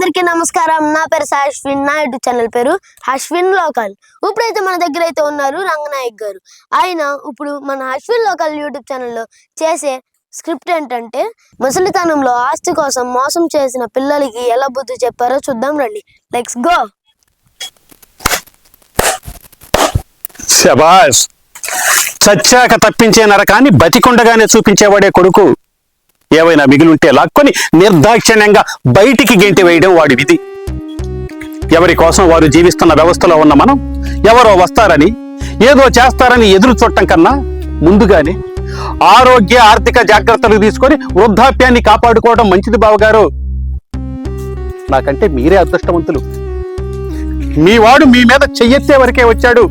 అందరికీ నమస్కారం. నా పేరు అశ్విన్. నా యూట్యూబ్ ఛానల్ పేరు అశ్విన్ లోకల్. ఇప్పుడైతే మన దగ్గర అయితే ఉన్నారు రంగనాయక్ గారు. ఆయన ఇప్పుడు మన అశ్విన్ లోకల్ యూట్యూబ్ ఛానల్లో చేసే స్క్రిప్ట్ ఏంటంటే, ముసలితనంలో ఆస్తి కోసం మోసం చేసిన పిల్లలకి ఎలా బుద్ధి చెప్పారో చూద్దాం రండి. Let's go. శబాష్. చచ్చాక తప్పించే నరకాన్ని బతికుండగానే చూపించేవాడే కొడుకు. ఏవైనా మిగిలుంటే లాక్కొని నిర్దాక్షిణ్యంగా బయటికి గెంటి వేయడం వాడి విధి. ఎవరి కోసం వారు జీవిస్తున్న వ్యవస్థలో ఉన్న మనం ఎవరో వస్తారని ఏదో చేస్తారని ఎదురు చూడటం కన్నా ముందుగానే ఆరోగ్య ఆర్థిక జాగ్రత్తలు తీసుకొని వృద్ధాప్యాన్ని కాపాడుకోవడం మంచిది బావగారు. నాకంటే మీరే అదృష్టవంతులు. మీ వాడు మీ మీద చెయ్యెత్తే వరకే వచ్చాడు.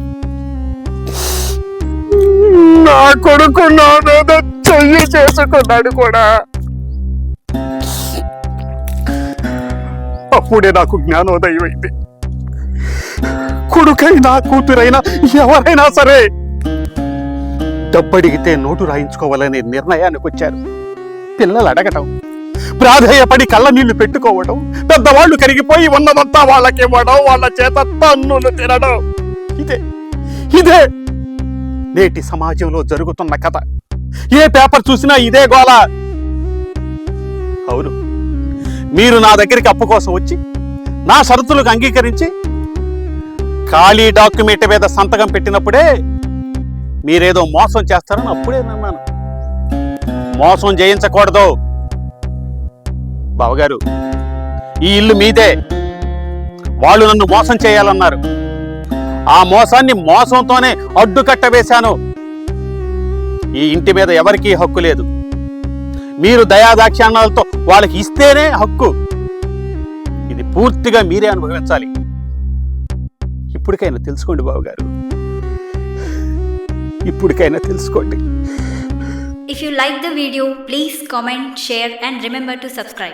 నా కొడుకు నా మీద చెయ్యి చేసుకున్నాడు కూడా. అప్పుడే నాకు జ్ఞానోదయం అయింది. కొడుకైనా కూతురైనా ఎవరైనా సరే డబ్బడిగితే నోటు రాయించుకోవాలనే నిర్ణయానికి వచ్చారు. పిల్లలు అడగటం, ప్రాధేయపడి కళ్ళ నీళ్లు పెట్టుకోవడం, పెద్దవాళ్లు కరిగిపోయి ఉన్నదంతా వాళ్ళకివ్వడం, వాళ్ళ చేత తన్నులు తినడం, ఇదే నేటి సమాజంలో జరుగుతున్న కథ. ఏ పేపర్ చూసినా ఇదే గోల. అవును, మీరు నా దగ్గరికి అప్పు కోసం వచ్చి నా షరతులకు అంగీకరించి ఖాళీ డాక్యుమెంట్ మీద సంతకం పెట్టినప్పుడే మీరేదో మోసం చేస్తారని అప్పుడే నన్నాను. మోసం చేయించకూడదు బావగారు. ఈ ఇల్లు మీదే. వాళ్ళు నన్ను మోసం చేయాలన్నారు. ఆ మోసాన్ని మోసంతోనే అడ్డుకట్ట వేశాను. ఈ ఇంటి మీద ఎవరికీ హక్కు లేదు. మీరు దయాదాక్షిణ్యాలతో వాళ్ళకి ఇస్తేనే హక్కు. ఇది పూర్తిగా మీరే అనుభవించాలి. ఇప్పటికైనా తెలుసుకోండి బావగారు, ఇప్పటికైనా తెలుసుకోండి. If you like the video, please comment, share and remember to subscribe.